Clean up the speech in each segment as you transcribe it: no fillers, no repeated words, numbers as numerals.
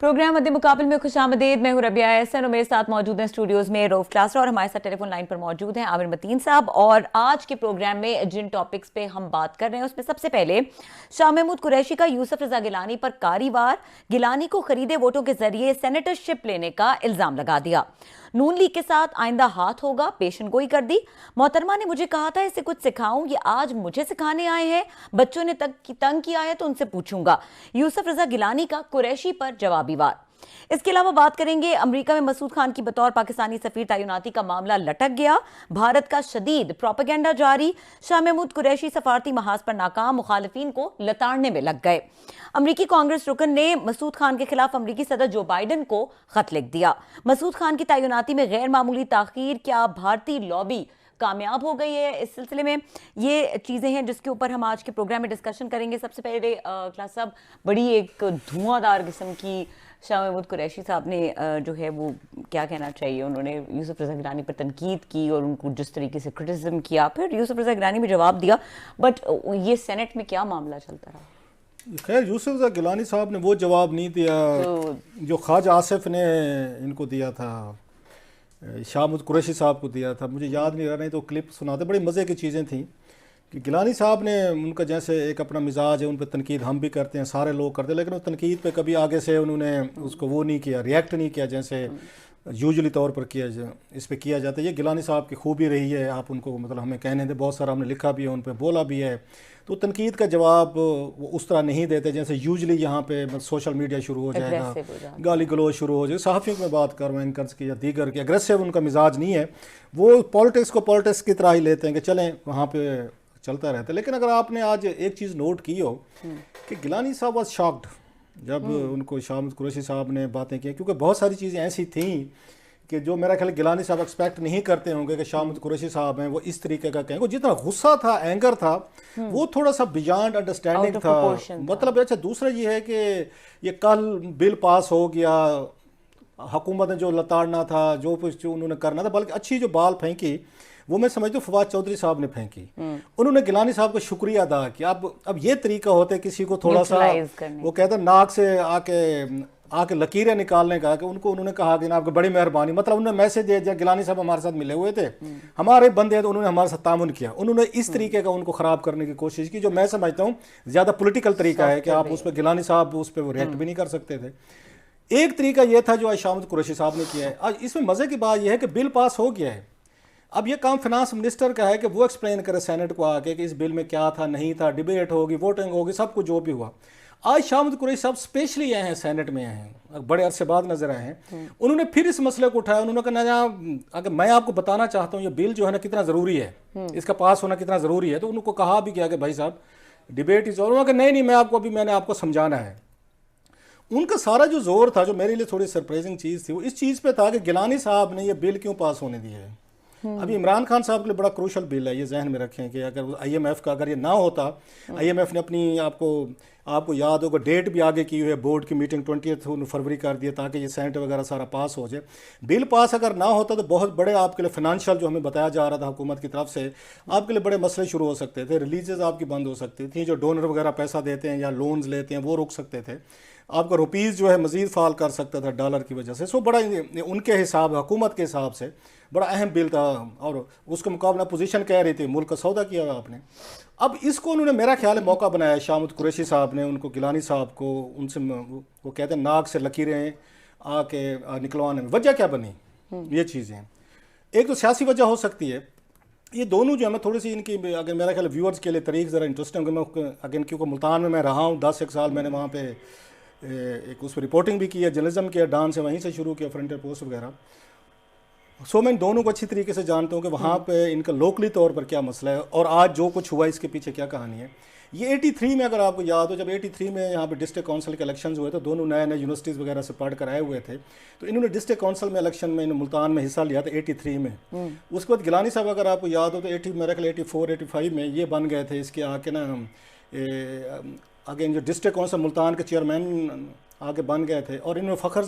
Programme मध्य मुकाबले में खुशामदीद। मैं हूं रबिया एहसन और मेरे साथ मौजूद हैं स्टूडियोज में रऊफ क्लासरा और हमारे साथ टेलीफोन लाइन पर मौजूद हैं आमिर मतीन साहब। और आज के प्रोग्राम में जिन टॉपिक्स पे हम बात कर रहे हैं उसमें सबसे पहले शाह महमूद कुरैशी का यूसुफ रजा गिलानी पर कारीवार, गिलानी को खरीदे वोटों के जरिए सेनेटरशिप लेने का इल्जाम लगा दिया। नून लीग के साथ आइंदा हाथ होगा, पेशन गोई कर दी। मोहतरमा ने मुझे कहा था इसे कुछ सिखाऊं, ये आज मुझे सिखाने आए हैं। बच्चों ने तंग किया है तो उनसे पूछूंगा। यूसुफ रजा गिलानी का कुरैशी पर जवाबी वार। इसके अलावा बात करेंगे अमेरिका में मसूद खान की बतौर पाकिस्तानी सफीर तैनाती का मामला लटक गया। भारत का शदीद प्रोपेगेंडा जारी। शाह महमूद कुरैशी सफारती महाज पर नाकाम, मुखालिफिन को लताड़ने में लग गए। अमेरिकी कांग्रेस रुकन ने मसूद खान के खिलाफ अमेरिकी सदर जो बाइडन को खत लिख दिया। मसूद खान की तैनाती में गैर मामूली ताखीर, क्या भारतीय लॉबी कामयाब हो गई है? इस सिलसिले में ये चीज़ें हैं जिसके ऊपर हम आज के प्रोग्राम में डिस्कशन करेंगे। सबसे पहले क्लास साहब, बड़ी एक धुआंधार किस्म की शाह महमूद कुरैशी साहब ने जो है वो क्या कहना चाहिए, उन्होंने यूसुफ रजा गिलानी पर तनकीद की और उनको जिस तरीके से क्रिटिसिज्म किया, फिर यूसुफ रजा गिलानी भी जवाब दिया। बट ये सेनेट में क्या मामला चलता रहा? खैर, यूसुफ रजा गिलानी साहब ने वो जवाब नहीं दिया जो ख्वाजा आसिफ ने इनको दिया था, शाह महमूद कुरैशी साहब को दिया था। मुझे याद नहीं रहा, नहीं तो क्लिप सुनाते। बड़ी मज़े की चीज़ें थी कि गिलानी साहब ने उनका जैसे एक अपना मिजाज है, उन पर तनकीद हम भी करते हैं, सारे लोग करते हैं, लेकिन उस तनकीद पे कभी आगे से उन्होंने उसको वो नहीं किया, रिएक्ट नहीं किया जैसे यूजुअली तौर पर इस पे किया जाता है। ये गिलानी साहब की खूबी रही है। आप उनको मतलब हमें कहने दे, बहुत सारा हमने लिखा भी है, उन पर बोला भी है। तो तनकीद का जवाब वो उस तरह नहीं देते जैसे यूजुअली यहाँ पे सोशल मीडिया शुरू हो जाएगा, गाली गलोच शुरू हो जाएगा। सहाफ़ियों में बात कर रहे हैं, एंकर्स की या दीगर की, अग्रेसिव उनका मिजाज नहीं है। वो पॉलिटिक्स को पॉलिटिक्स की तरह ही लेते हैं कि चलें वहाँ पे चलता रहता है। लेकिन अगर आपने आज एक चीज़ नोट की हो कि गिलानी साहब वॉज शॉक्ड जब उनको शाह महमूद कुरैशी साहब ने बातें की, क्योंकि बहुत सारी चीज़ें ऐसी थीं कि जो मेरा ख्याल गिलानी साहब एक्सपेक्ट नहीं करते होंगे कि शाह महमूद कुरैशी साहब हैं वो इस तरीके का कहेंगे। जितना गुस्सा था, एंगर था, वो थोड़ा सा बियॉन्ड अंडरस्टैंडिंग था। मतलब अच्छा, दूसरा ये है कि ये कल बिल पास हो गया, हुकूमत ने जो लताड़ना था, जो कुछ उन्होंने करना था, बल्कि अच्छी जो बाल फेंकी वो मैं समझता हूँ फवाद चौधरी साहब ने फेंकी। उन्होंने गिलानी साहब का शुक्रिया अदा किया। अब ये तरीका होता है किसी को थोड़ा सा, वो कहते हैं नाक से आके लकीरें निकालने का, कि उनको उन्होंने कहा कि ना आपकी बड़ी मेहरबानी, मतलब उन्होंने मैसेज दे दिया। गिलानी साहब हमारे साथ मिले हुए थे, हमारे बंदे हैं, तो उन्होंने हमारे साथ तामुन किया। उन्होंने इस तरीके का उनको ख़राब करने की कोशिश की, जो मैं समझता हूँ ज़्यादा पोलिटिकल तरीका है कि आप उस पर गिलानी साहब उस पर वो रिएक्ट भी नहीं कर सकते थे। एक तरीका यह था जो आज शाह महमूद कुरैशी साहब ने किया है। आज इसमें मज़े की बात यह है कि बिल पास हो गया है। अब ये काम फिनांस मिनिस्टर का है कि वो एक्सप्लेन करे सेनेट को आके कि इस बिल में क्या था, नहीं था, डिबेट होगी, वोटिंग होगी, सब कुछ जो भी हुआ। आज शाह महमूद कुरैशी साहब स्पेशली आए हैं, सेनेट में आए हैं, बड़े अरसे बाद नजर आए हैं। उन्होंने फिर इस मसले को उठाया। उन्होंने कहा अगर मैं आपको बताना चाहता हूँ ये बिल जो है ना कितना ज़रूरी है, इसका पास होना कितना ज़रूरी है। तो उनको कहा भी गया कि भाई साहब डिबेट इज, उन्होंने कहा नहीं मैं आपको मैंने आपको समझाना है। उनका सारा जो जोर था, जो मेरे लिए थोड़ी सरप्राइजिंग चीज़ थी, वो इस चीज़ पे था कि गिलानी साहब ने ये बिल क्यों पास होने दिया है। अभी इमरान खान साहब के लिए बड़ा क्रूशल बिल है, ये जहन में रखें कि अगर IMF का अगर ये ना होता, IMF ने अपनी आपको याद होगा डेट भी आगे की हुई है, बोर्ड की मीटिंग 20 फरवरी कर दिया ताकि ये सेनेट वगैरह सारा पास हो जाए। बिल पास अगर ना होता तो बहुत बड़े आपके लिए फाइनेंशियल जो हमें बताया जा रहा था हुकूमत की तरफ से, आपके लिए बड़े मसले शुरू हो सकते थे। रिलीजेस आपकी बंद हो सकती थी, जो डोनर वगैरह पैसा देते हैं या लोन्स लेते हैं वो रुक सकते थे, आपका रुपीज़ जो है मज़ीद फाल कर सकता था डॉलर की वजह से। सो बड़ा उनके हिसाब, हुकूमत के हिसाब से बड़ा अहम बिल था। और उसके मुकाबला पोजीशन कह रही थी, मुल्क का सौदा किया हुआ आपने। अब इसको उन्होंने मेरा ख्याल है मौका बनाया शाह महमूद कुरैशी साहब ने, उनको गिलानी साहब को उनसे वो कहते हैं नाक से लकीरें आके निकलवाने में। वजह क्या बनी? ये चीज़ें एक तो सियासी वजह हो सकती है। ये दोनों जो है मैं थोड़ी सी इनकी, अगर मेरा ख्याल व्यूअर्स के लिए तरीक़ ज़रा इंटरेस्टिंग है। मैं अगेन क्योंकि मुल्तान में मैं रहा हूँ 10 साल, मैंने वहाँ पे एक उस पर रिपोर्टिंग भी की है, जर्नलिज्म किया, डांस से वहीं से शुरू किया, फ्रंटियर पोस्ट वगैरह। सो मैं दोनों को अच्छी तरीके से जानता हूँ कि वहाँ पे इनका लोकली तौर पर क्या मसला है और आज जो कुछ हुआ इसके पीछे क्या कहानी है। ये 83 में अगर आपको याद हो, जब 83 में यहाँ पे डिस्ट्रिक्ट काउंसिल के इलेक्शंस हुए थे, दोनों नए नए यूनिवर्सिटीज़ वगैरह से पढ़ कर आए हुए थे, तो इन्होंने डिस्ट्रिक्ट काउंसिल में इलेक्शन में मुल्तान में हिस्सा लिया था 83 में। उसके बाद गिलानी साहब अगर आपको याद हो तो 80 मेरे ख्याल 84-85 में ये बन गए थे, इसके आके ना अगेन जो डिस्ट्रिक्ट काउंसिल मुल्तान के चेयरमैन आगे बन गए थे। और इन्होंने फ़खर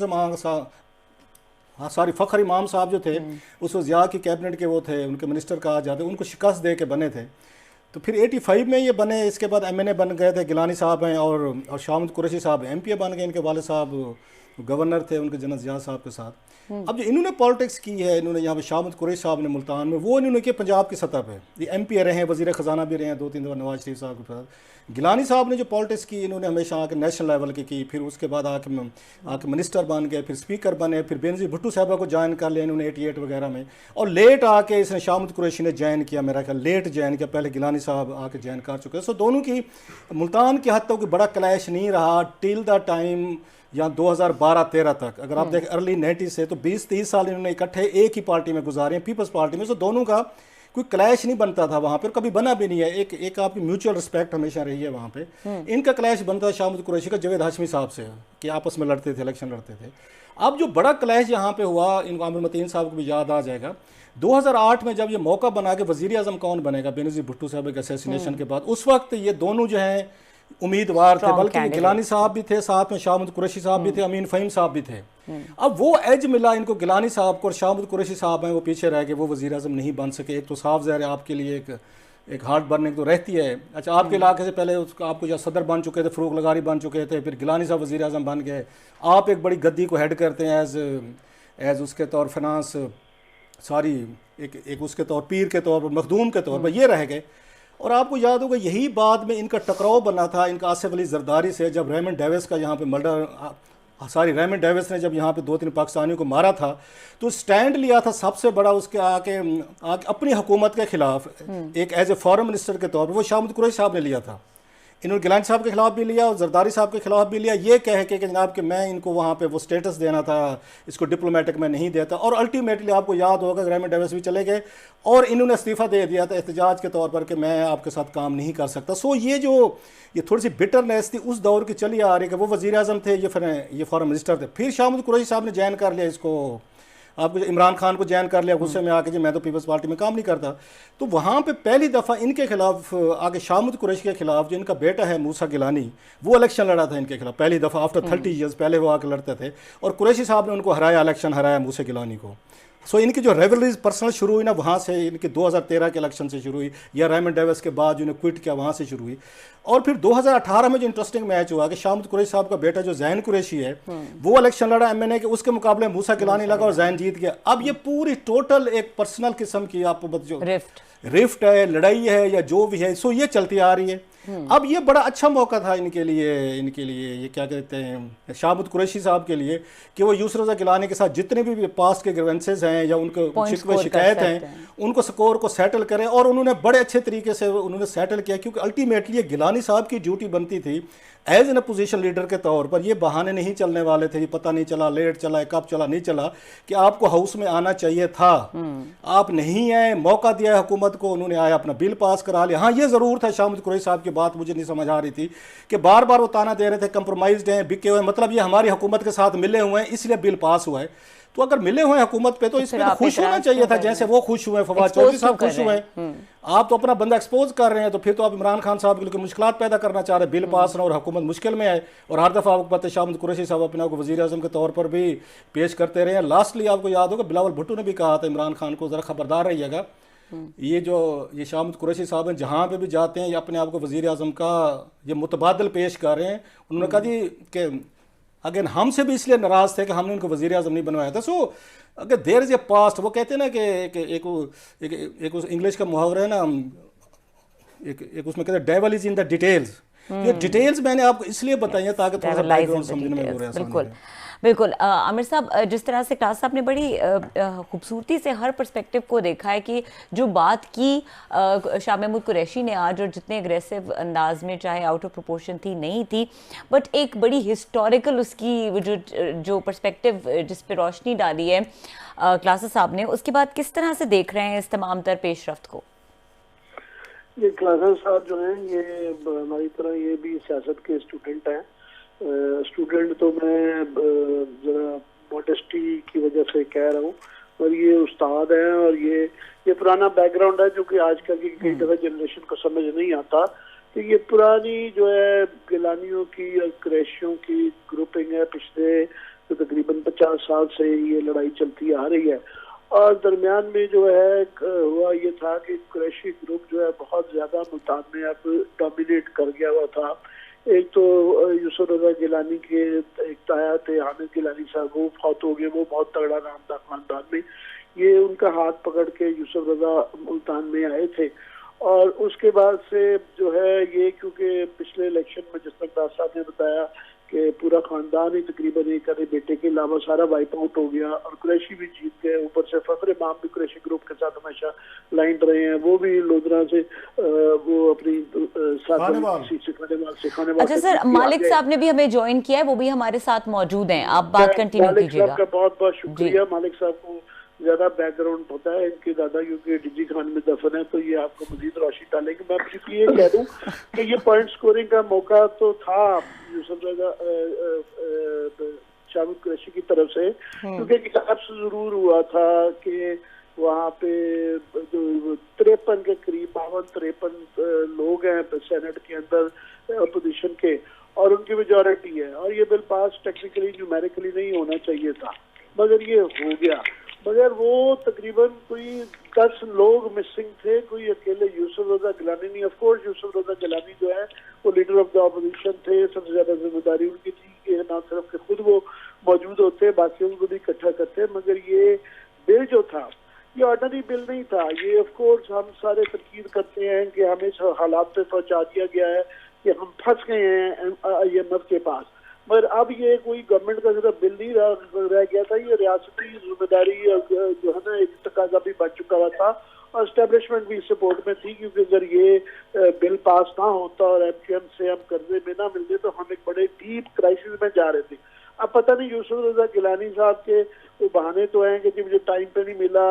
फ़खर इमाम साहब जो थे उस वक्त ज़िया की कैबिनेट के वो थे, उनके मिनिस्टर कहा जाते, उनको शिकस्त दे के बने थे। तो फिर 85 में ये बने। इसके बाद MNA बन गए थे, गिलानी साहब हैं, और शाह महमूद कुरैशी साहब MPA बन गए। इनके वाले साहब गवर्नर थे उनके जनरल ज़िया साहब के साथ। अब जो इन्होंने पॉलिटिक्स की है, इन्होंने यहाँ पे शाह महमूद कुरैशी साहब ने मुल्तान में, वो इन्होंने किया पंजाब की सतह पे। ये MP रहे हैं, वज़ीर ख़जाना भी रहे हैं 2-3 दफ़ा नवाज शरीफ साहब के साथ। गिलानी साहब ने जो पॉलिटिक्स की, इन्होंने हमेशा आके नेशनल लेवल की, फिर उसके बाद आके मिनिस्टर बन गए, फिर स्पीकर बने, फिर बेनज़ीर भुट्टो साहबा को ज्वाइन कर लिया इन्होंने 88 वगैरह में, और लेट आके इसने शाह महमूद कुरैशी ने ज्वाइन किया, मेरा ख्याल लेट ज्वाइन किया, पहले गिलानी साहब आके ज्वाइन कर चुके हैं। सो दोनों की मुल्तान की हद तक कोई बड़ा क्लैश नहीं रहा टिल द टाइम या 2012-13 तक। अगर आप देखें अर्ली 90 से, तो 20-30 साल इन्होंने इकट्ठे एक ही पार्टी में गुजारे हैं, पीपल्स पार्टी में। सो दोनों का कोई क्लैश नहीं बनता था वहाँ पर, कभी बना भी नहीं है। एक आपकी म्यूचुअल रिस्पेक्ट हमेशा रही है वहाँ पे। इनका क्लैश बनता है शाह महमूद कुरैशी का जावेद हाशमी साहब से, कि आपस में लड़ते थे, इलेक्शन लड़ते थे। अब जो बड़ा क्लैश यहाँ पे हुआ, इनको आमिर मतीन साहब को भी याद आ जाएगा, 2008 में जब ये मौका बना के वज़ीर आज़म कौन बनेगा बेनज़ीर भुट्टो साहब के असैसिनेशन के बाद, उस वक्त ये दोनों जो हैं उम्मीदवार थे, बल्कि गिलानी साहब भी थे साथ में, शाह महमूद कुरैशी साहब भी थे, अमीन फ़हीम साहब भी थे। अब वो एज मिला इनको गिलानी साहब को, और शाह महमूद कुरैशी साहब हैं वो पीछे रह गए, वो वज़ीर आज़म नहीं बन सके। एक तो साफ ज़ाहिर है आपके लिए एक हार्ट बर्निंग तो रहती है। अच्छा, आपके इलाके से पहले उसका आपको जो सदर बन चुके थे, फ़रूक लगारी बन चुके थे, फिर गिलानी साहब वज़ीर आज़म बन गए, आप एक बड़ी गद्दी को हेड करते हैं एज उसके तौर फिनांस सारी एक उसके तौर पीर के तौर पर, मखदूम के तौर पर ये रह गए। और आपको याद होगा यही बाद में इनका टकराव बना था इनका आसिफ अली जरदारी से, जब रेमंड डेविस का यहाँ पे मर्डर, रेमंड डेविस ने जब यहाँ पे 2-3 पाकिस्तानियों को मारा था, तो स्टैंड लिया था सबसे बड़ा उसके आके अपनी हुकूमत के खिलाफ, एक एज ए फॉरेन मिनिस्टर के तौर पर वो शाह महमूद कुरैशी साहब ने लिया था। इन्होंने गिलानी साहब के खिलाफ भी लिया और जरदारी साहब के खिलाफ भी लिया, ये कह के कि जनाब कि मैं इनको वहाँ पे वो स्टेटस देना था, इसको डिप्लोमेटिक में नहीं देता। और अल्टीमेटली आपको याद होगा रेमंड डेविस भी चले गए और इन्होंने इस्तीफ़ा दे दिया था एहतजाज के तौर पर कि मैं आपके साथ काम नहीं कर सकता। सो ये थोड़ी सी बिटरनेस थी उस दौर की चली आ रही है कि वो वज़ीर आज़म थे, ये फॉरेन मिनिस्टर थे। फिर शाह महमूद कुरैशी साहब ने ज्वाइन कर लिया इसको, आपको इमरान खान को ज्वाइन कर लिया, गुस्से में आके जी मैं तो पीपल्स पार्टी में काम नहीं करता। तो वहाँ पे पहली दफ़ा इनके खिलाफ आगे शाह महमूद कुरैशी के खिलाफ जो इनका बेटा है मूसा गिलानी, वो इलेक्शन लड़ा था इनके खिलाफ पहली दफ़ा आफ्टर 30 ईयर्स, पहले वो आके लड़ते थे और कुरैशी साहब ने उनको हराया, इलेक्शन हराया मूसा गिलानी को। सो इनकी जो रेवलरीज पर्सनल शुरू हुई ना, वहाँ से इनकी 2013 के इलेक्शन से शुरू हुई, या रेमंड डेविस के बाद जो इन्हें क्विट किया वहाँ से शुरू हुई। और फिर 2018 में जो इंटरेस्टिंग मैच हुआ कि शाह महमूद कुरैशी साहब का बेटा जो जैन कुरैशी है वो इलेक्शन लड़ा MNA के, उसके मुकाबले मूसा गिलानी लगा और जैन जीत गया। अब ये पूरी टोटल एक पर्सनल किस्म की आपको जो रिफ्ट है, लड़ाई है या जो भी है, सो ये चलती आ रही है। अब ये बड़ा अच्छा मौका था इनके लिए ये क्या कहते हैं शाह महमूद कुरैशी साहब के लिए कि वो यूसुफ रज़ा गिलानी के साथ जितने भी पास्ट के ग्रीवेंसेस हैं या उनको शिकवे शिकायत हैं उनको स्कोर को सेटल करें। और उन्होंने बड़े अच्छे तरीके से उन्होंने सेटल किया, क्योंकि अल्टीमेटली ये गिलानी साहब की ड्यूटी बनती थी एज एन अपोजिशन लीडर के तौर पर। ये बहाने नहीं चलने वाले थे, ये पता नहीं चला, लेट चला, कब चला, नहीं चला, कि आपको हाउस में आना चाहिए था, आप नहीं आए, मौका दिया है हुकूमत को, उन्होंने आया अपना बिल पास करा लिया। हाँ ये ज़रूर था, शाह महमूद कुरैशी साहब की बात मुझे नहीं समझ आ रही थी कि बार बार वो ताना दे रहे थे कंप्रोमाइज्ड हैं, बिके हुए, मतलब ये हमारी हुकूमत के साथ मिले हुए हैं इसलिए बिल पास हुआ है। तो अगर मिले हुए हैं हुकूमत पे तो इस पे तो खुश होना चाहिए था, जैसे वो खुश हुए, फवाद चौधरी साहब खुश हुए। आप तो अपना बंदा एक्सपोज कर रहे हैं, तो फिर तो आप इमरान खान साहब के लिए मुश्किलात पैदा करना चाह रहे हैं, बिल पास ना और हुकूमत मुश्किल में आए। और हर दफ़ा आपको पता है शाह महमूद कुरैशी साहब अपने आपको वज़ीर आज़म के तौर पर भी पेश करते रहे हैं। लास्टली आपको याद होगा बिलावल भुट्टो ने भी कहा था इमरान खान को ज़रा खबरदार रहिएगा, ये शाह महमूद कुरैशी साहब हैं जहाँ पे भी जाते हैं ये अपने आप को वज़ीर आज़म का ये मुतबादल पेश कर रहे हैं। उन्होंने कहा जी कि अगेन हमसे भी इसलिए नाराज़ थे कि हमने उनको वज़ीर आज़म नहीं बनवाया था। सो अगर देयर इज़ ए पास्ट, वो कहते हैं ना कि एक उस इंग्लिश का मुहावरा है ना, एक उसमें कहते हैं devil is in the details. ये डिटेल्स मैंने आपको इसलिए बताई है ताकि थोड़ा सा बैकग्राउंड समझने में हो रहा है। बिल्कुल आमिर साहब, जिस तरह से क्लास साहब ने बड़ी खूबसूरती से हर पर्सपेक्टिव को देखा है कि जो बात की शाह महमूद कुरैशी ने आज, और जितने अग्रेसिव अंदाज में चाहे आउट ऑफ प्रोपोर्शन थी नहीं थी, बट एक बड़ी हिस्टोरिकल उसकी जो पर्सपेक्टिव जिस पे रोशनी डाली है क्लास साहब ने, उसके बाद किस तरह से देख रहे हैं इस तमाम तर पेशरफ्त को? ये क्लास साहब जो हैं ये हमारी तरह ये भी सियासत के स्टूडेंट हैं। स्टूडेंट तो मैं ज़रा मॉडेस्टी की वजह से कह रहा हूँ, और ये उस्ताद हैं और ये पुराना बैकग्राउंड है जो कि आजकल की कई दफ़ा जनरेशन को समझ नहीं आता। तो ये पुरानी जो है गिलानियों की और कुरैशियों की ग्रुपिंग है, पिछले तो तकरीबन 50 साल से ये लड़ाई चलती आ रही है। और दरमियान में जो है हुआ ये था कि कुरैशी ग्रुप जो है बहुत ज़्यादा मुल्तान में अब डोमिनेट कर गया हुआ था। एक तो यूसुफ रजा गिलानी के एक ताया थे हामिद गिलानी साहब, वो फौत हो गए, वो बहुत तगड़ा नाम था खानदान में। ये उनका हाथ पकड़ के यूसुफ रजा मुल्तान में आए थे और उसके बाद से जो है ये, क्योंकि पिछले इलेक्शन में जिस तरह साहब ने बताया कि पूरा खानदान ही तकरीबन एक अरे बेटे के अलावा सारा वाइप आउट हो गया और कुरैशी भी जीत गए, ऊपर से फखर इमाम भी कुरैशी ग्रुप के साथ हमेशा लाइन रहे हैं, वो भी लोधरा से वो अपनी सिखाने। अच्छा सर, मालिक साहब ने भी हमें ज्वाइन किया है, वो भी हमारे साथ मौजूद हैं, आप बात कंटिन्यू कीजिएगा। मालिक साहब का बहुत बहुत शुक्रिया। मालिक साहब को ज्यादा बैकग्राउंड पता है, इनके दादा क्योंकि डीजी खान में दफन है, तो ये आपको मजीद रोशनी डालेंगे। मैं सिर्फ ये कह दूं कि ये पॉइंट स्कोरिंग का मौका तो था यूसुफ रजा शामिद कुरैशी की तरफ से, क्योंकि किताब जरूर हुआ था कि वहाँ पे जो 53 के करीब 52-53 लोग हैं सेनेट के अंदर अपोजिशन के, और उनकी मेजॉरिटी है, और ये बिल पास टेक्निकली न्यूमेरिकली नहीं होना चाहिए था, मगर ये हो गया। मगर वो तकरीबन कोई 10 लोग मिसिंग थे, कोई अकेले यूसुफ रजा गिलानी नहीं। ऑफ कोर्स यूसुफ रजा गिलानी जो है वो लीडर ऑफ द ऑपोजिशन थे, सबसे ज्यादा जिम्मेदारी उनकी थी कि ना सिर्फ के खुद वो मौजूद होते, बाकियों को भी इकट्ठा करते। मगर ये बिल जो था ये ऑर्डनरी बिल नहीं था। ये ऑफ कोर्स हम सारे तनकीद करते हैं कि हमें इस हालात पे पहुंचा दिया गया है कि हम फंस गए हैं IMF के पास, मगर अब ये कोई गवर्नमेंट का सिर्फ बिल नहीं रह गया था, ये रियासती जिम्मेदारी जो है ना एक तकाजा भी बढ़ चुका हुआ था, और एस्टेब्लिशमेंट भी सपोर्ट में थी, क्योंकि अगर ये बिल पास ना होता और MQM से हम कर्जे में ना मिलते तो हम एक बड़े डीप क्राइसिस में जा रहे थे। अब पता नहीं यूसुफ रजा गिलानी साहब के वो बहाने तो हैं कि जी मुझे टाइम पे नहीं मिला,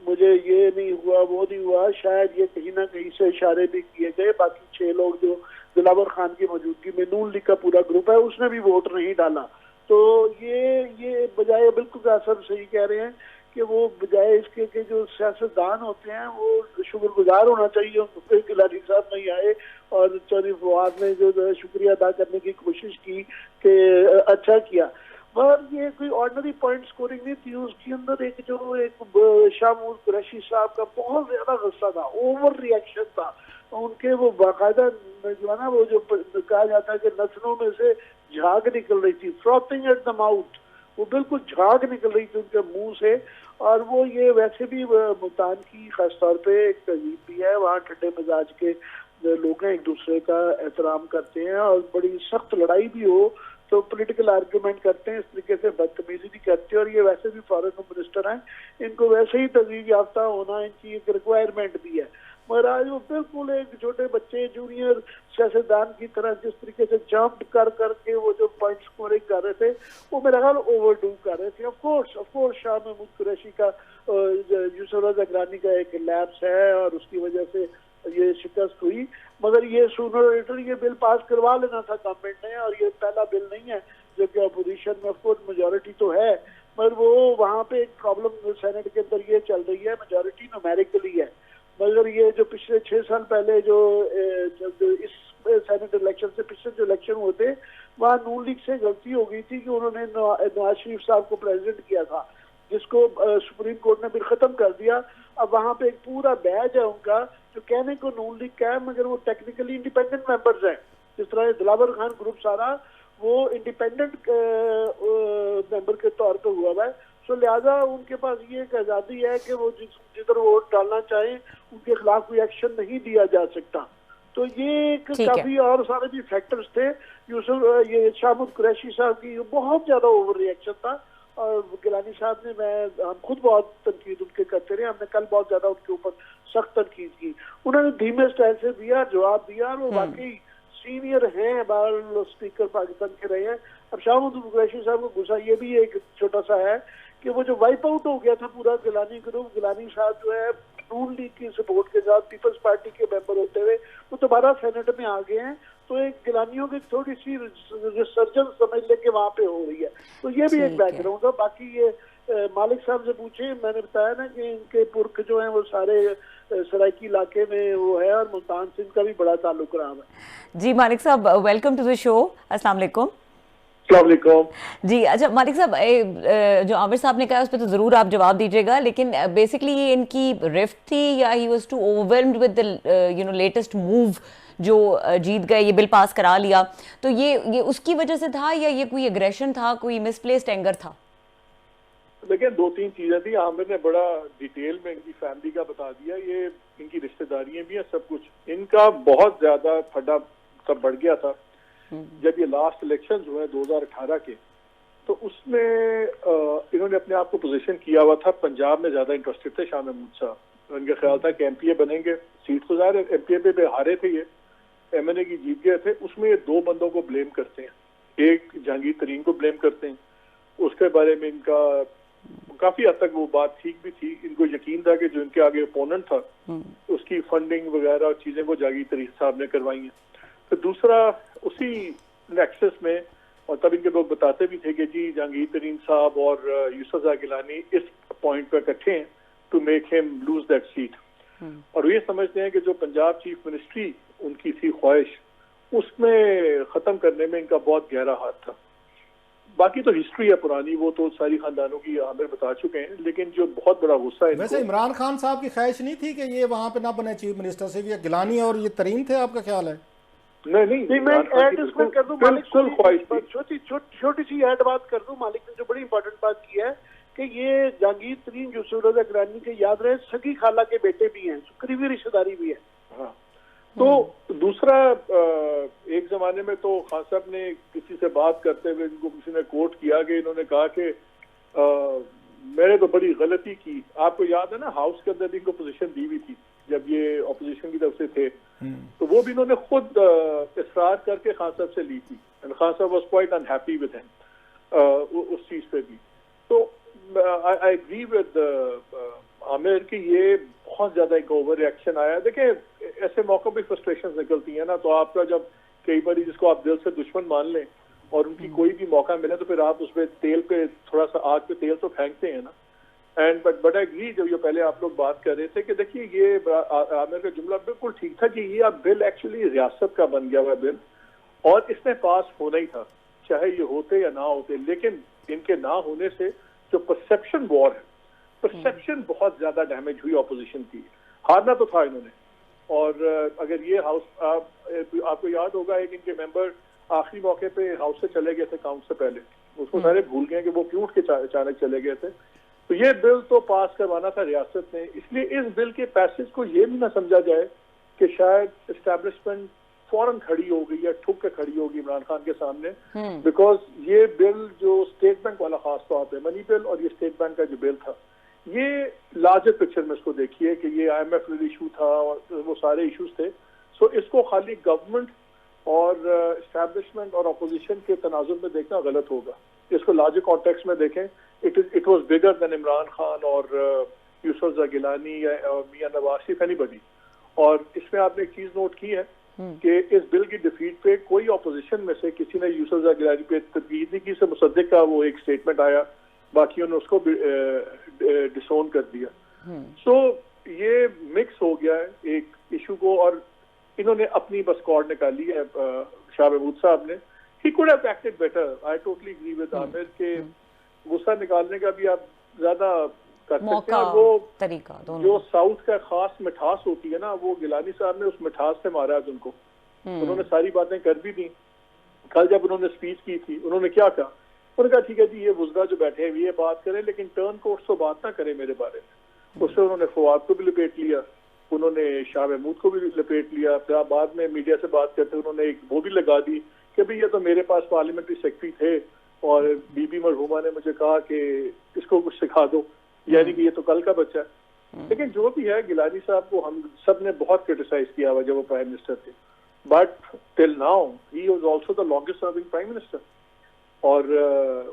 मुझे ये नहीं हुआ, वो नहीं हुआ, शायद ये कहीं ना कहीं से इशारे भी किए गए। बाकी 6 लोग जो दिलावर खान की मौजूदगी में नून लीग का पूरा ग्रुप है, उसने भी वोट नहीं डाला। तो ये बजाय, बिल्कुल असर सही कह रहे हैं कि वो बजाय इसके कि जो सियासतदान होते हैं वो शुक्रगुजार होना चाहिए, उनको गिलानी साहब नहीं आए और चौधरी फवाद ने जो शुक्रिया अदा करने की कोशिश की कि अच्छा किया। पर ये कोई ऑर्डिनरी पॉइंट स्कोरिंग नहीं थी, उसके अंदर एक जो एक शामूद कुरैशी साहब का बहुत ज्यादा गुस्सा था, ओवर रिएक्शन था उनके। वो बाकायदा जो है ना, वो जो कहा जाता है कि नसलों में से झाग निकल रही थी, फ्रॉथिंग एट द माउथ, वो बिल्कुल झाग निकल रही थी उनके मुंह से। और वो ये वैसे भी मुल्तान की खासतौर पे एक तहजीब भी है, वहाँ ठंडे मिजाज के लोग हैं, एक दूसरे का एहतराम करते हैं, और बड़ी सख्त लड़ाई भी हो तो पॉलिटिकल आर्ग्यूमेंट करते हैं, इस तरीके से बदतमीजी भी करते हैं। और ये वैसे भी फॉरेन मिनिस्टर हैं, इनको वैसे ही तहजीब याफ्ता होना इनकी एक रिक्वायरमेंट भी है। मगर आज वो बिल्कुल एक छोटे बच्चे जूनियर सियासतदान की तरह जिस तरीके से जंप कर करके वो जो पॉइंट स्कोरिंग कर रहे थे, वो मेरा ख्याल ओवरडू कर रहे थे। ऑफ कोर्स शाह महमूद कुरैशी का यूसुफ रजा गिलानी का एक लैप्स है और उसकी वजह से ये शिकस्त हुई, मगर ये सूनर लेटर ये बिल पास करवा लेना था गवर्नमेंट ने। और ये पहला बिल नहीं है जो कि अपोजिशन में, ऑफ कोर्स मेजोरिटी तो है, मगर वो वहाँ पे एक प्रॉब्लम सेनेट के अंदर ये चल रही है, मेजोरिटी न्यूमेरिकली है, मगर ये जो पिछले 6 साल पहले जो इस सेनेट इलेक्शन से पिछले जो इलेक्शन हुए थे, वहाँ नून लीग से गलती हो गई थी कि उन्होंने नवाज शरीफ साहब को प्रेसिडेंट किया था, जिसको सुप्रीम कोर्ट ने फिर खत्म कर दिया। अब वहाँ पे एक पूरा बैच है उनका जो कहने को नून लीग का है, मगर वो टेक्निकली इंडिपेंडेंट मेंबर्स हैं। जिस तरह दिलावर खान ग्रुप सारा वो इंडिपेंडेंट मेंबर के तौर पे हुआ है, तो लिहाजा उनके पास ये एक आज़ादी है कि वो जिधर वोट डालना चाहें उनके खिलाफ कोई एक्शन नहीं दिया जा सकता। तो ये एक काफी और सारे भी फैक्टर्स थे। ये शामूद कुरैशी साहब की बहुत ज्यादा ओवर रिएक्शन था, और गिलानी साहब ने हम खुद बहुत तनकीद उनके करते रहे, हमने कल बहुत ज्यादा उनके ऊपर सख्त तनकीद की। उन्होंने धीमे स्टाइल से दिया, जवाब दिया, और वो वाकई सीनियर हैं, बार स्पीकर पाकिस्तान के रहे हैं। अब शामूद कुरैशी साहब को गुस्सा ये भी एक छोटा सा है कि वो जो वाइप आउट हो गया था पूरा गिलानी ग्रुप, गिलानी साहब जो है नून लीग की सपोर्ट के साथ पीपल्स पार्टी के मेंबर होते हुए वो दोबारा सेनेट में आ गए हैं, तो एक गिलानियों की थोड़ी सी रिसर्जेंस समझ ले के वहाँ पे हो रही है। तो ये भी एक बैकग्राउंड है। बाकी ये मालिक साहब से पूछे, मैंने बताया ना कि इनके पुरख जो हैं वो सारे सराइकी इलाके में वो है, और मुल्तान से इनका भी बड़ा ताल्लुक रहा है। जी मालिक साहब, वेलकम टू द शो। अस्सलाम वालेकुम। जी अच्छा मालिक साहब, जो आमिर साहब ने कहा उस पर तो जरूर आप जवाब दीजिएगा, लेकिन बेसिकली ये इनकी रिफ्ट थी या he was too overwhelmed with the latest move जो जीत गए, ये बिल पास करा लिया, तो ये उसकी वजह से था या ये कोई एग्रेशन था, कोई मिसप्लेस्ड एंगर था? देखिए, दो तीन चीजें थी। आमिर ने बड़ा डिटेल में इनकी फैमिली का बता दिया, ये इनकी रिश्तेदारियां भी हैं, सब कुछ। इनका बहुत ज्यादा फटा सब बढ़ गया था जब ये लास्ट इलेक्शन हुए 2018 के, तो उसमें इन्होंने अपने आप को पोजीशन किया हुआ था। पंजाब में ज्यादा इंटरेस्टेड थे शाह महमूद साहब। इनका ख्याल था कि एमपीए बनेंगे, सीट तो ज़ाहिर है एमपीए पे हारे थे, ये एमएनए की जीत गए थे। उसमें ये दो बंदों को ब्लेम करते हैं, एक जहांगीर तरीन को ब्लेम करते हैं। उसके बारे में इनका काफी हद तक वो बात ठीक भी थी। इनको यकीन था कि जो इनके आगे ओपोनेंट था उसकी फंडिंग वगैरह और चीजें वो जहांगीर तरीन साहब ने करवाई हैं। तो दूसरा, उसी नेक्सस में, और तब इनके लोग बताते भी थे कि जी जहांगीर तरीन साहब और यूसुफ ज़ा गिलानी इस पॉइंट पर इकट्ठे हैं to make him lose that seat. और ये समझते हैं कि जो पंजाब चीफ मिनिस्ट्री उनकी थी ख्वाहिश, उसमें खत्म करने में इनका बहुत गहरा हाथ था। बाकी तो हिस्ट्री है पुरानी, वो तो सारी खानदानों की आमिर बता चुके हैं। लेकिन जो बहुत बड़ा गुस्सा है, वैसे इमरान खान साहब की ख्वाहिश नहीं थी कि ये वहां पे ना बने चीफ मिनिस्टर, से ये गिलानी और ये तरीन थे, आपका ख्याल है? नहीं, मैं ऐड इसमें कर दूं मालिक, छोटी सी ऐड बात कर दूं। मालिक ने जो बड़ी इंपॉर्टेंट बात की है कि ये जहांगीर तरीन यूसुफ रज़ा गिलानी के, याद रहे, सगी खाला के बेटे भी हैं, करीबी रिश्तेदारी भी है। हाँ। तो दूसरा, एक जमाने में तो खान साहब ने किसी से बात करते हुए इनको किसी ने कोट किया कि इन्होंने कहा कि मैंने तो बड़ी गलती की। आपको याद है ना, हाउस के अंदर इनको पोजीशन दी हुई थी जब ये ऑपोजिशन की तरफ से थे, तो वो भी इन्होंने खुद इसरार करके खान साहब से ली थी। एंड खान साहब was quite unhappy with him उस चीज पे भी। तो आई एग्री विद आमिर कि ये बहुत ज्यादा एक ओवर रिएक्शन आया। देखिए, ऐसे मौकों पे फ्रस्ट्रेशन निकलती है ना, तो आपका जब कई बार जिसको आप दिल से दुश्मन मान लें और उनकी कोई भी मौका मिले तो फिर आप उसमें तेल पे, थोड़ा सा आग पे तेल तो फेंकते हैं ना। एंड बट आई एग्री, जब ये पहले आप लोग बात कर रहे थे कि देखिए ये आमिर का जुमला बिल्कुल ठीक था कि ये अब बिल एक्चुअली रियासत का बन गया हुआ बिल और इसमें पास होना ही था, चाहे ये होते या ना होते। लेकिन इनके ना होने से जो परसेप्शन वॉर है, परसेप्शन बहुत ज्यादा डैमेज हुई ऑपोजिशन की। हारना तो था इन्होंने। और अगर ये हाउस, आपको याद होगा एक इनके मेंबर आखिरी मौके पे हाउस से चले गए थे काउंट से पहले, उसको सारे भूल गए कि वो क्यों उठ के अचानक चले गए थे। तो ये बिल तो पास करवाना था रियासत ने, इसलिए इस बिल के पैसेज को ये भी ना समझा जाए कि शायद एस्टैब्लिशमेंट फौरन खड़ी हो गई या ठुक के खड़ी होगी इमरान खान के सामने। बिकॉज ये बिल जो स्टेट बैंक वाला, खास तौर पे मनी बिल और ये स्टेट बैंक का जो बिल था, ये लार्जर पिक्चर में इसको देखिए कि ये IMF इशू था और वो सारे इश्यूज थे। सो इसको खाली गवर्नमेंट और एस्टैब्लिशमेंट और अपोजिशन के तनाजुर में देखना गलत होगा। इसको लार्जर कॉन्टेक्स्ट में देखें। It was bigger than Imran Khan और यूसुफ ज़ा गिलानी या मियां नवाज शरीफ, एनीबॉडी। और इसमें आपने एक चीज नोट की है कि इस बिल की डिफीट पे कोई ऑपोजिशन में से किसी ने यूसुफ ज़ा गिलानी पे तनकीद नहीं की। से मुसद्दिक का वो एक स्टेटमेंट आया, बाकियों ने उसको डिसोन कर दिया। सो ये मिक्स हो गया है एक इशू को, और इन्होंने अपनी बस कॉर्ड निकाली है शाह महमूद साहब ने। He could have acted better. I totally agree with Aamir के गुस्सा निकालने का भी आप ज्यादा कर सकते हैं। वो तरीका जो साउथ का खास मिठास होती है ना, वो गिलानी साहब ने उस मिठास से मारा है उनको। उन्होंने सारी बातें कर भी दी। कल जब उन्होंने स्पीच की थी, उन्होंने क्या कहा? उन्होंने कहा ठीक है जी, ये बुज़दिल जो बैठे हैं ये बात करें, लेकिन टर्न कोर्ट से बात ना करें मेरे बारे में। उससे उन्होंने फवाद को भी लपेट लिया, उन्होंने शाह महमूद को भी लपेट लिया। फिर बाद में मीडिया से बात करते उन्होंने एक वो भी लगा दी कि भाई ये तो मेरे पास पार्लियामेंट्री सेक्रेटरी थे और बीबी मरहूमा ने मुझे कहा कि इसको कुछ सिखा दो, यानी कि ये तो कल का बच्चा है। लेकिन जो भी है, गिलानी साहब को हम सब ने बहुत क्रिटिसाइज किया हुआ जब वो प्राइम मिनिस्टर थे, but till now he was also the longest serving prime minister, और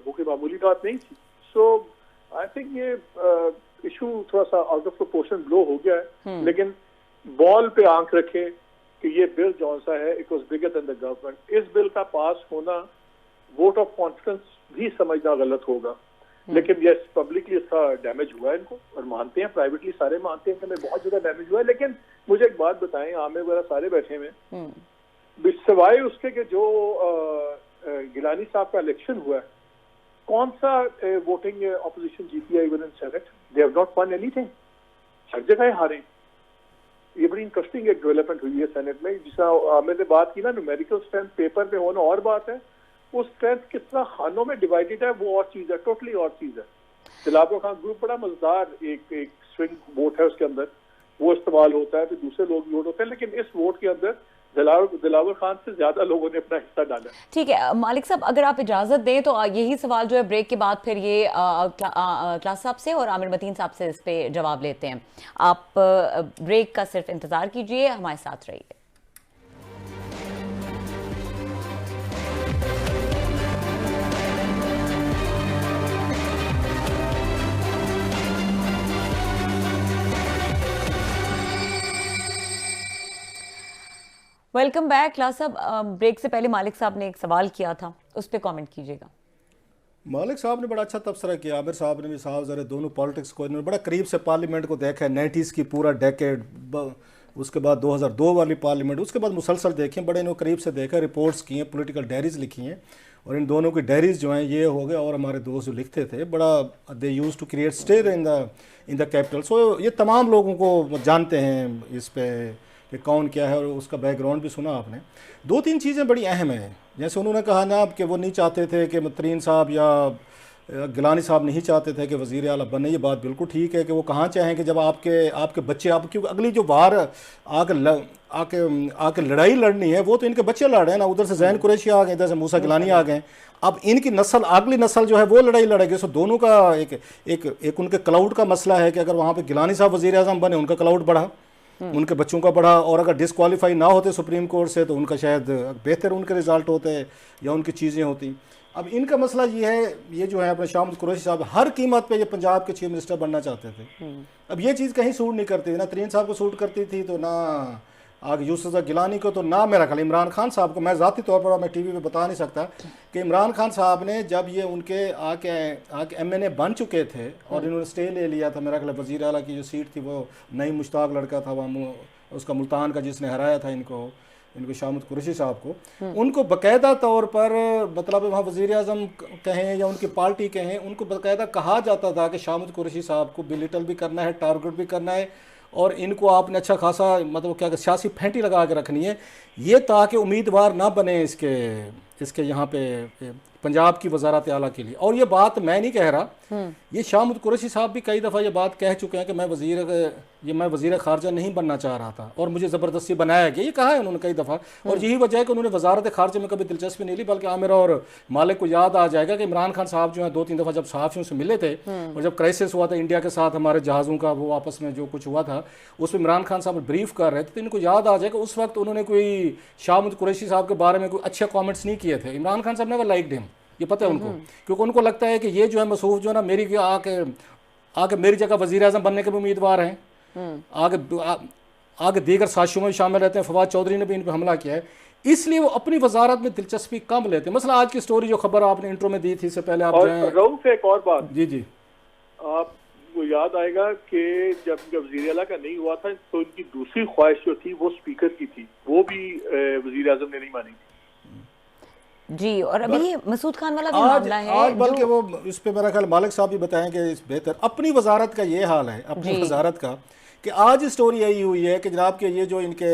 वो कोई मामूली बात नहीं थी। सो आई थिंक ये इशू थोड़ा सा आउट ऑफ प्रोपोर्शन ब्लो हो गया है। लेकिन बॉल पे आंख रखें कि ये बिल जौन सा है, it was bigger than the government. इस बिल का पास होना वोट ऑफ कॉन्फिडेंस भी समझना गलत होगा। लेकिन यस, पब्लिकली इसका डैमेज हुआ है इनको, और मानते हैं, प्राइवेटली सारे मानते हैं कि हमें बहुत ज्यादा डैमेज हुआ है। लेकिन मुझे एक बात बताएं, आमिर वगैरह सारे बैठे हुए, सिवाय उसके कि जो गिलानी साहब का इलेक्शन हुआ है, कौन सा वोटिंग ऑपोजिशन जीती है even in Senate? They have not won anything, हर जगह हारे। ये बड़ी इंटरेस्टिंग एक डेवलपमेंट हुई है सेनेट में। जिसका मैंने बात की ना, न्यूमेरिकल स्ट्रेंथ पेपर में होना और बात है, वो स्ट्रेंथ किस तरह खानों में डिवाइडेड है वो और चीज है, टोटली और चीज है। दिलावर खान ग्रुप बड़ा मजेदार एक स्विंग वोट है, उसके अंदर वो इस्तेमाल होता है, तो दूसरे लोग वोट होते हैं, लेकिन इस वोट के अंदर दिलावर खान से ज्यादा लोगों ने अपना हिस्सा डाला। ठीक है मालिक साहब, अगर आप इजाजत दें तो यही सवाल जो है ब्रेक के बाद फिर ये क्लास साहब से और आमिर मतीन साहब से इस पे जवाब लेते हैं। आप ब्रेक का सिर्फ इंतजार कीजिए, हमारे साथ रहिए। वेलकम बैक क्लास साहब। ब्रेक से पहले मालिक साहब ने एक सवाल किया था, उस पर कमेंट कीजिएगा। मालिक साहब ने बड़ा अच्छा तबसरा किया, आमिर साहब ने भी, साहब ज़रा दोनों पॉलिटिक्स को इन्होंने बड़ा करीब से पार्लियामेंट को देखा है, 90s की पूरा डेकेड, उसके बाद 2002 वाली पार्लियामेंट, उसके बाद मुसलसल देखें, बड़े इन्होंने करीब से देखा, रिपोर्ट्स की हैं, पॉलिटिकल डायरीज लिखी हैं, और इन दोनों की डायरीज जो हैं ये हो गए। और हमारे दोस्त जो लिखते थे, बड़ा they use to create stir in the capital. So ये तमाम लोगों को जानते हैं इस पे कि कौन क्या है, और उसका बैकग्राउंड भी सुना आपने। दो तीन चीज़ें बड़ी अहम हैं, जैसे उन्होंने कहा ना कि वो नहीं चाहते थे कि तरीन साहब या गिलानी साहब नहीं चाहते थे कि वज़ीर आला बने। ये बात बिल्कुल ठीक है कि वो कहाँ चाहें कि जब आपके बच्चे, आप क्योंकि अगली जो वार आके लड़ाई लड़नी है वो तो इनके बच्चे लड़ रहे हैं ना। उधर से ज़ैन कुरैशी आ गए, इधर से मूसा गिलानी आ गए, अब इनकी नस्ल, अगली नस्ल जो है वो लड़ाई लड़ेगी। सो दोनों का एक उनके क्लाउड का मसला है कि अगर वहाँ पर गिलानी साहब वज़ीर आज़म बने, उनका क्लाउड बढ़ा, उनके बच्चों का बढ़ा, और अगर डिस्क्वालीफाई ना होते सुप्रीम कोर्ट से तो उनका शायद बेहतर उनके रिजल्ट होते या उनकी चीज़ें होती। अब इनका मसला ये है, ये जो है अपने शामुद कुरैशी साहब हर कीमत पे ये पंजाब के चीफ मिनिस्टर बनना चाहते थे। अब ये चीज़ कहीं सूट नहीं करती थी, ना तरीन साहब को सूट करती थी, तो ना आगे यूसुफ गिलानी को, तो ना मेरा ख्याल इमरान खान साहब को। मैं ज़ाती तौर पर मैं टीवी पे बता नहीं सकता कि इमरान खान साहब ने जब ये उनके आके MNA बन चुके थे और इन्होंने स्टे ले लिया था, मेरा ख्याल वज़ीर आला की जो सीट थी वो नई मुश्ताक लड़का था वहाँ उसका मुल्तान का, जिसने हराया था इनको शामुद कुरैशी साहब को, उनको बाकायदा तौर पर मतलब वहाँ वज़ीर आज़म कहें या उनकी पार्टी कहें, उनको बाकायदा कहा जाता था कि शामुद कुरैशी साहब को बिलिटल भी करना है, टारगेट भी करना है, और इनको आपने अच्छा खासा मतलब क्या सियासी फेंटी लगा के रखनी है, ये ताकि उम्मीदवार ना बने इसके यहाँ पे पंजाब की वजारत आला के लिए। और ये बात मैं नहीं कह रहा, ये शामुद कुरैशी साहब भी कई दफ़ा ये बात कह चुके हैं कि मैं वज़ीर ख़ारजा नहीं बनना चाह रहा था और मुझे ज़बरदस्ती बनाया गया, ये कहा है उन्होंने कई दफ़ा। और यही वजह है कि उन्होंने वजारत ख़ारजा में कभी दिलचस्पी नहीं ली, बल्कि आमिर और मालिक को याद आ जाएगा कि इमरान खान साहब जो है 2-3 दफ़ा जब सहाफ़ियों से मिले थे और जब क्राइसिस हुआ था इंडिया के साथ हमारे जहाज़ों का, वो आपस में जो कुछ हुआ था उसमें इमरान खान साहब ब्रीफ कर रहे थे, तो इनको याद आ जाएगा उस वक्त उन्होंने कोई शामुद कुरैशी साहब के बारे में कोई अच्छे कॉमेंट्स नहीं किए थे। इमरान खान साहब ने लाइक हिम, ये पता है उनको, क्योंकि उनको लगता है कि ये जो है मसूफ जो है ना मेरी आके मेरी जगह वज़ीर आज़म बनने के भी उम्मीदवार हैं, आगे दीगर साजिशों में शामिल रहते हैं। फवाद चौधरी ने भी इन पर हमला किया है, इसलिए वो अपनी वजारत में दिलचस्पी कम लेते हैं। मसला आज की स्टोरी जो खबर आपने इंट्रो में दी थी, इससे पहले आप रऊफ एक और बात, जी आपको याद आएगा कि जब वज़ीर आला का नहीं हुआ था तो इनकी दूसरी ख्वाहिश जो थी वो स्पीकर की थी, वो भी वज़ीर आज़म ने नहीं मानी थी जी। और अभी मसूद खान वाला भी मामला है आज, बल्कि वो इस पे मेरा ख्याल मालिक साहब भी बताएंगे इस बेहतर। अपनी वजारत का ये हाल है, अपनी वजारत का, कि आज स्टोरी यही हुई है कि जनाब के ये जो इनके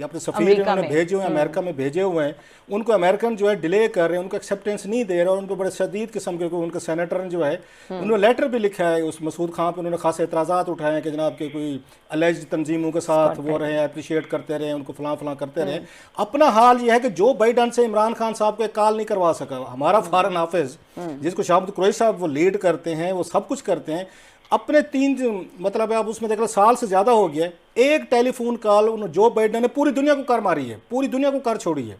अपने सफ़ीर इन्होंने भेजे हुए हैं, अमेरिका में भेजे हुए हैं, उनको अमेरिकन जो है डिले कर रहे हैं, उनको एक्सेप्टेंस नहीं दे रहे, और उनको बड़े शदीद किस्म के उनके सेनेटर जो है उन्होंने लेटर भी लिखा है उस मसूद खान पर, उन्होंने खासे एतराज़ात उठाए हैं कि जनाब के कोई अलेज्ड तंजीमों के साथ वो रहे, अप्रिशिएट करते रहे, उनको फलां करते रहे। अपना हाल ये है कि जो बाइडन से इमरान खान साहब को एक कॉल नहीं करवा सका, हमारा फॉरेन ऑफिस जिसको शामुद कुरैशी साहब वो लीड करते हैं, वो सब कुछ करते हैं, अपने 3 मतलब आप उसमें देख लो साल से ज़्यादा हो गया, एक टेलीफोन कॉल जो बाइडन ने पूरी दुनिया को कर मारी है, पूरी दुनिया को कर छोड़ी है,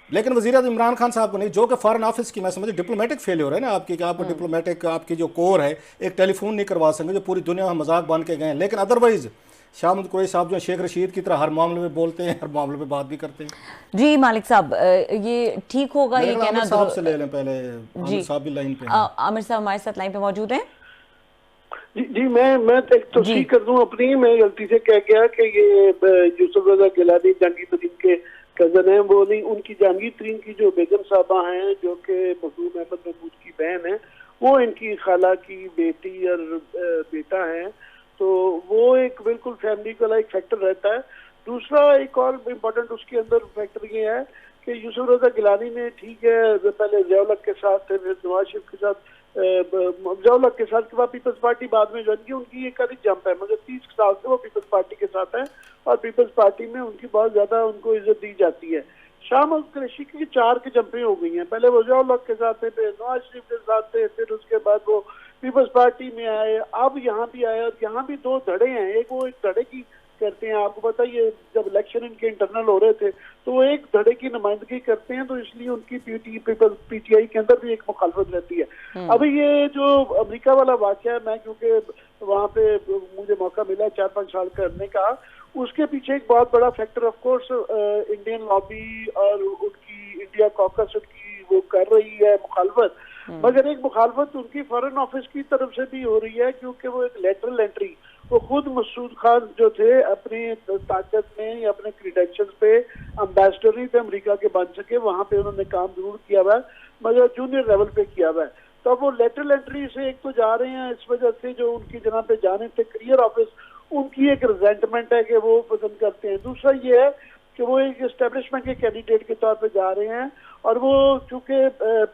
लेकिन वज़ीर आज़म इमरान खान साहब को नहीं, जो कि फॉरेन ऑफिस की मैं समझ डिप्लोमेटिक फेलियर है ना आपकी, कि आपको डिप्लोमेटिक आपकी जो कोर है एक टेलीफोन नहीं करवा सकेंगे, जो पूरी दुनिया में मजाक बन के गए। लेकिन अदरवाइज शामुद कुरैशी साहब जो शेख रशीद की तरह हर मामले में बोलते हैं, हर मामले में बात भी करते हैं। जी मालिक साहब, ये ठीक होगा ये कहना? साहब से ले लें पहले, आमिर साहब भी लाइन पे हैं। आमिर साहब हमारे साथ लाइन पे मौजूद हैं। जी मैं तस्दीक कर दूं अपनी, मैं गलती से कह गया कि ये यूसुफ रज़ा गिलानी जंगी मदीन के कजन है, वो नहीं, उनकी जहांगीर तरीन की जो बेगम साहबा हैं जो कि मखदूम अहमद महमूद की बहन है, वो इनकी खाला की बेटी और बेटा है। तो वो एक बिल्कुल फैमिली का एक फैक्टर रहता है। दूसरा एक और इम्पोर्टेंट उसके अंदर फैक्टर ये है कि यूसुफ रजा गिलानी ने, ठीक है, पहले ज़िया-उल-हक के साथ थे, फिर नवाज शरीफ के साथ, ज़िया-उल-हक के साथ के बाद पीपल्स पार्टी बाद में ज्वाइन की, उनकी एक आधी जंप है, मगर 30 साल से वो पीपल्स पार्टी के साथ है और पीपल्स पार्टी में उनकी बहुत ज्यादा उनको इज्जत दी जाती है। शाह महमूद कुरैशी की 4 की जंपें हो गई हैं, पहले वो ज़िया-उल-हक के साथ थे, फिर नवाज शरीफ के साथ थे, फिर उसके बाद वो पीपल्स पार्टी में आए, अब यहाँ भी आए, और यहाँ भी 2 धड़े हैं। एक वो एक धड़े की करते हैं, आपको पता ही है जब इलेक्शन इनके इंटरनल हो रहे थे तो वो एक धड़े की नुमाइंदगी करते हैं, तो इसलिए उनकी पीटीआई के अंदर भी एक मुखालफत रहती है। अभी ये जो अमेरिका वाला वाक़या है, मैं क्योंकि वहाँ पे मुझे मौका मिला 4-5 साल करने का, उसके पीछे एक बहुत बड़ा factor of course Indian lobby और उनकी इंडिया कॉकस उनकी वो कर रही है मुखालफत, मगर एक मुखालफत उनकी फॉरेन ऑफिस की तरफ से भी हो रही है, क्योंकि वो एक लेटरल एंट्री, वो खुद मसूद खान जो थे अपनी ताकत में या अपने क्रीडेंशियल्स पे एम्बेसडर नहीं थे अमेरिका के बन सके, वहाँ पे उन्होंने काम जरूर किया हुआ है मगर जूनियर लेवल पे किया हुआ है। तो वो लेटरल एंट्री से एक तो जा रहे हैं, इस वजह से जो उनकी जगह पे जाने थे करियर ऑफिस, उनकी एक रिजेंटमेंट है कि वो पसंद करते हैं। दूसरा ये है कि वो एक एस्टेब्लिशमेंट के कैंडिडेट के तौर पे जा रहे हैं, और वो चूंकि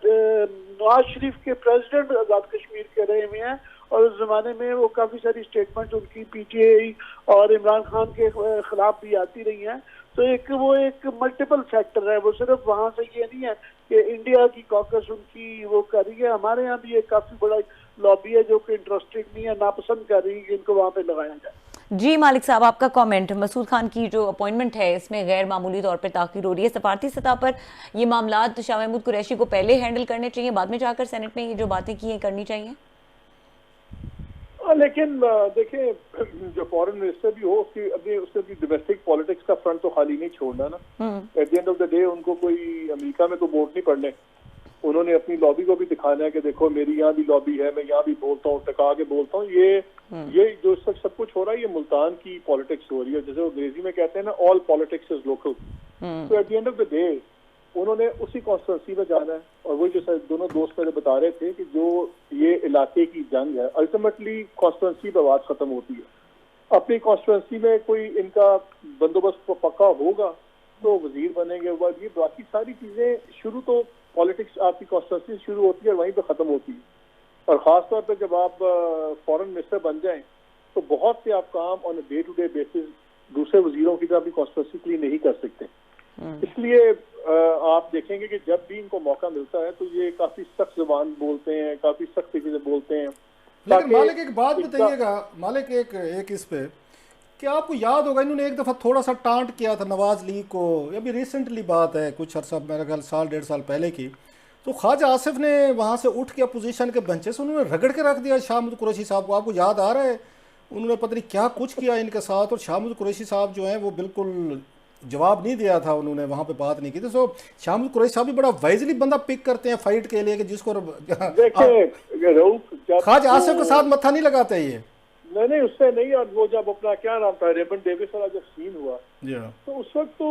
नवाज शरीफ के प्रेसिडेंट आज़ाद कश्मीर के रहे हुए हैं, और उस जमाने में वो काफी सारी स्टेटमेंट उनकी पीटीआई और इमरान खान के खिलाफ भी आती रही हैं। तो वो एक मल्टीपल फैक्टर है, वो सिर्फ वहाँ से ये नहीं है कि इंडिया की कॉकस उनकी वो कर रही है, हमारे यहाँ भी एक काफी बड़ा लॉबी है जो कि इंटरेस्टेड नहीं है, नापसंद कर रही है कि इनको वहाँ पे लगाया जाए। जी मालिक साहब, आपका कमेंट, मसूद खान की जो अपॉइंटमेंट है इसमें गैर मामूली तौर पर ताख़ीर हो रही है, सफारती सतह पर ये मामलात शाह महमूद कुरैशी को पहले हैंडल करने चाहिए, बाद में जाकर सेनेट में ये जो बातें की हैं करनी चाहिए? लेकिन देखिए, जो फॉरेन मिनिस्टर भी हो उससे भी डोमेस्टिक पॉलिटिक्स का फ्रंट तो खाली नहीं छोड़ना ना। At the end of the day उनको कोई अमेरिका में तो वोट नहीं पड़ने, उन्होंने अपनी लॉबी को भी दिखाना है कि देखो मेरी यहाँ भी लॉबी है, मैं यहाँ भी बोलता हूँ, टका के बोलता हूँ। ये जो सब कुछ हो रहा है ये मुल्तान की पॉलिटिक्स हो रही है, जैसे अंग्रेजी में कहते हैं ना, ऑल पॉलिटिक्स इज लोकल। तो at the end of the day उन्होंने उसी कॉन्स्टिट्यूंसी में जाना है, और वही जो दोनों दोस्त मेरे बता रहे थे कि जो ये इलाके की जंग है अल्टीमेटली कॉन्स्टिट्यूंसी पर बात खत्म होती है। अपनी कॉन्स्टिट्यूंसी में कोई इनका बंदोबस्त पक्का होगा तो वजीर बनेंगे, बाद ये बाकी सारी चीजें शुरू तो पॉलिटिक्स आपकी कॉन्स्टिट्यूंसी शुरू होती है और वहीं पे खत्म होती है। और खास तौर पे जब आप फॉरेन मिनिस्टर बन जाएं तो बहुत से आप काम on day to day basis दूसरे वजीरों की तरह अपनी कॉन्स्टिट्यूंसी के लिए नहीं कर सकते। इसलिए आप देखेंगे कि जब भी इनको मौका मिलता है तो ये काफी सख्त जुबान बोलते हैं, काफी सख्त तरीके से बोलते हैं। लेकिन मालिक एक बात बताइएगा, मालिक एक इस पे कि आपको याद होगा इन्होंने एक दफ़ा थोड़ा सा टांट किया था नवाज लीग को, अभी रिसेंटली बात है, कुछ अर्सा मेरा ख्याल 1.5 साल पहले की, तो ख्वाजा आसिफ ने वहाँ से उठ के अपोजिशन के बेंचे से उन्होंने रगड़ के रख दिया शाह महमूद कुरैशी साहब को। आपको याद आ रहा है उन्होंने पता नहीं क्या कुछ किया इनके साथ, और शाह महमूद कुरैशी साहब जो हैं वो बिल्कुल जवाब नहीं दिया था, उन्होंने वहाँ पे बात नहीं की थी। सो शाह महमूद कुरैशी साहब भी बड़ा वाइजली बंदा पिक करते हैं फाइट के लिए कि जिसको ख्वाजा आसिफ के साथ मत्था नहीं लगाते ये। नहीं, उससे नहीं। और वो जब अपना क्या नाम था रेमंड डेविस वाला जब सीन हुआ तो उस वक्त तो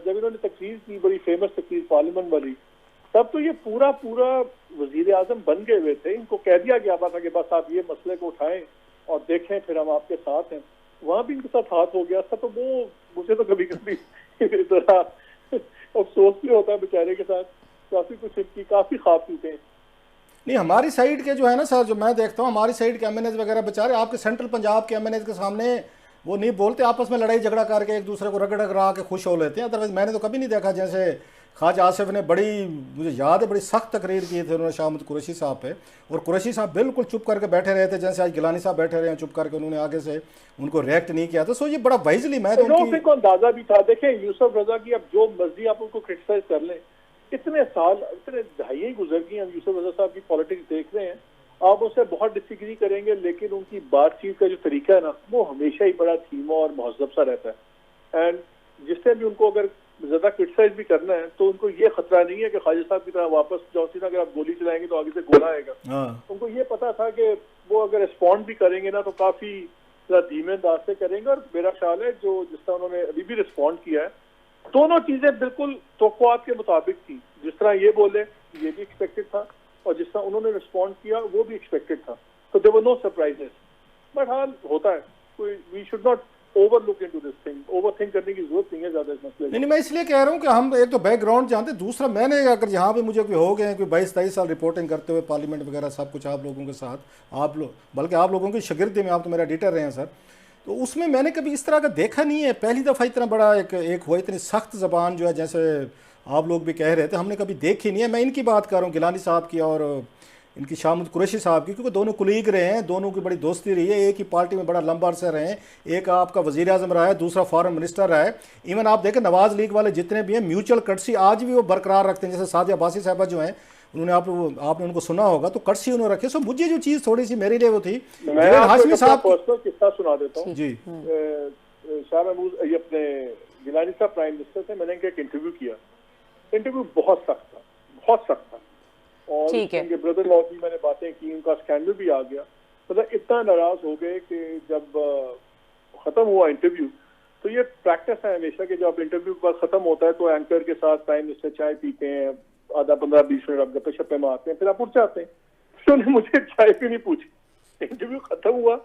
जब इन्होंने तकरीर की, बड़ी फेमस तकरीर पार्लियामेंट वाली, तब तो ये पूरा वजीर आजम बन गए हुए थे। इनको कह दिया गया था कि बस आप ये मसले को उठाएं और देखें, फिर हम आपके साथ हैं। वहां भी इनके साथ हाथ हो गया था। तो वो मुझे तो कभी कभी अफसोस भी होता है बेचारे के साथ, काफी कुछ इनकी काफी ख्वाब टूटे हैं। नहीं, हमारी साइड के जो है ना सर, जो मैं देखता हूँ हमारी साइड के एमएनएस वगैरह बेचारे आपके सेंट्रल पंजाब के एमएनएस के सामने वो नहीं बोलते, आपस में लड़ाई झगड़ा करके एक दूसरे को रगड़ रगड़ा के खुश हो लेते हैं। अदरवाइज मैंने तो कभी नहीं देखा। जैसे ख्वाजा आसिफ ने मुझे याद है बड़ी सख्त तकरीर की थी उन्होंने शाह महमूद कुरैशी साहब पे, और कुरैशी साहब बिल्कुल चुप करके बैठे रहे थे, जैसे आज गिलानी साहब बैठे रहे हैं चुप करके, उन्होंने आगे से उनको रिएक्ट नहीं किया था। सो ये बड़ा वाइजली मैं तो अंदाजा भी था। देखें यूसुफ रजा की अब जो मर्जी आप उनको क्रिटिसाइज कर लें, इतने साल, इतने दहाइयां गुजर गई, हम यूसुफ रजा साहब की पॉलिटिक्स देख रहे हैं। आप उससे बहुत डिसएग्री करेंगे, लेकिन उनकी बातचीत का जो तरीका है ना, वो हमेशा ही बड़ा धीमा और महज़ब सा रहता है। एंड जिससे भी उनको अगर ज्यादा क्रिटिसाइज भी करना है तो उनको ये खतरा नहीं है कि ख्वाजा साहब की तरह वापस जॉनसन अगर आप गोली चलाएंगे तो आगे से गोला आएगा। उनको ये पता था कि वो अगर रिस्पॉन्ड भी करेंगे ना तो काफी धीमे अंदाज से करेंगे। और मेरा ख्याल है जो जिस तरह उन्होंने अभी भी रिस्पॉन्ड किया है, दोनों चीजें बिल्कुल तवक्कुआत के मुताबिक थी। जिस तरह ये बोले ये भी एक्सपेक्टेड था, और जिस तरह उन्होंने रिस्पॉन्ड किया वो भी एक्सपेक्टेड था। तो there were no surprises. But हाँ, होता है, कोई we should not overlook into this thing. Overthink करने की जरूरत नहीं है ज्यादा इस मसले में। नहीं, मैं इसलिए कह रहा हूँ कि हम एक तो बैकग्राउंड जानते, दूसरा मैंने अगर यहाँ पे मुझे कोई हो गए कोई 22-23 साल रिपोर्टिंग करते हुए पार्लियामेंट वगैरह सब कुछ आप लोगों के साथ, आप लोग बल्कि आप लोगों के शागिर्द में, आप तो मेरा एडिटर रहे हैं सर, तो उसमें मैंने कभी इस तरह का देखा नहीं है। पहली दफ़ा इतना बड़ा एक हुआ, इतनी सख्त ज़बान जो है, जैसे आप लोग भी कह रहे थे, हमने कभी देखी नहीं है। मैं इनकी बात कर रहा हूँ, गिलानी साहब की और इनकी शामुद कुरैशी साहब की, क्योंकि दोनों कुलीग रहे हैं, दोनों की बड़ी दोस्ती रही है, एक ही पार्टी में बड़ा लंबा अरसा रहे हैं। एक आपका वज़ीर आज़म रहा है, दूसरा फॉरेन मिनिस्टर रहा है। इवन आप देखें नवाज़ लीग वाले जितने भी हैं, म्यूचुअल कर्टसी आज भी वो बरकरार रखते हैं। जैसे सादिया अब्बासी साहबा जो हैं, उन्होंने आपने उनको सुना होगा, तो कर्टसी उन्होंने रखे। सो मुझे जो चीज़ थोड़ी सी मेरे लिए वो थी, मैं हाशमी साहब पर्सनल किस्सा सुना देता हूँ जी। शाह महमूद ये अपने गिलानी साहब प्राइम मिनिस्टर थे, मैंने इनका एक इंटरव्यू किया। इंटरव्यू बहुत सख्त था, बहुत सख्त था। और उनके ब्रदर लॉ की मैंने बातें की, उनका स्कैंडल भी आ गया। मतलब इतना नाराज हो गए कि जब खत्म हुआ इंटरव्यू, तो ये प्रैक्टिस है हमेशा कि जब इंटरव्यू के बाद खत्म होता है तो एंकर के साथ प्राइम मिनिस्टर चाय पीते हैं, आधा 15-20 मिनट आप गप्पे शप्पे मारते हैं, फिर आप उठ जाते हैं। तो उन्होंने मुझे चाय भी नहीं पूछी, इंटरव्यू खत्म हुआ,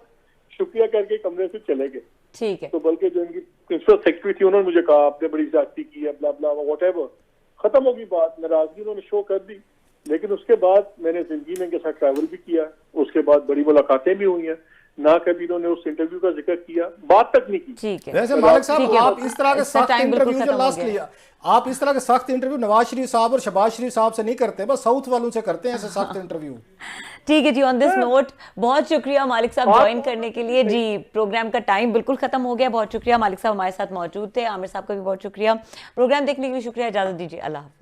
शुक्रिया करके कमरे से चले गए। ठीक है। तो बल्कि जो इनकी प्रिंसिपल सेक्रेटरी थी उन्होंने मुझे कहा आपने बड़ी ज्यादती की है, ब्ला ब्ला व्हाटएवर। खत्म होगी बात, नाराजगी उन्होंने शो कर दी। लेकिन उसके बाद मैंने जिंदगी में इनके साथ ट्रैवल भी किया, उसके बाद बड़ी मुलाकातें भी हुई हैं, ना कभी इन्होंने उस इंटरव्यू का जिक्र किया, बात तक नहीं की। ठीक है। वैसे मालिक साहब, आप इस तरह के सख्त इंटरव्यू जो लास्ट लिया, आप इस तरह के सख्त इंटरव्यू नवाज शरीफ साहब और शहबाज शरीफ साहब से नहीं करते, बस साउथ वालों से करते हैं ऐसे सख्त इंटरव्यू। ठीक है जी, ऑन दिस नोट बहुत शुक्रिया मालिक साहब ज्वाइन करने के लिए जी। प्रोग्राम का टाइम बिल्कुल खत्म हो गया। बहुत शुक्रिया, मालिक साहब हमारे साथ मौजूद थे। आमिर साहब का भी बहुत शुक्रिया। प्रोग्राम देखने के लिए शुक्रिया। इजाजत दीजिए, अल्लाह हाफिज।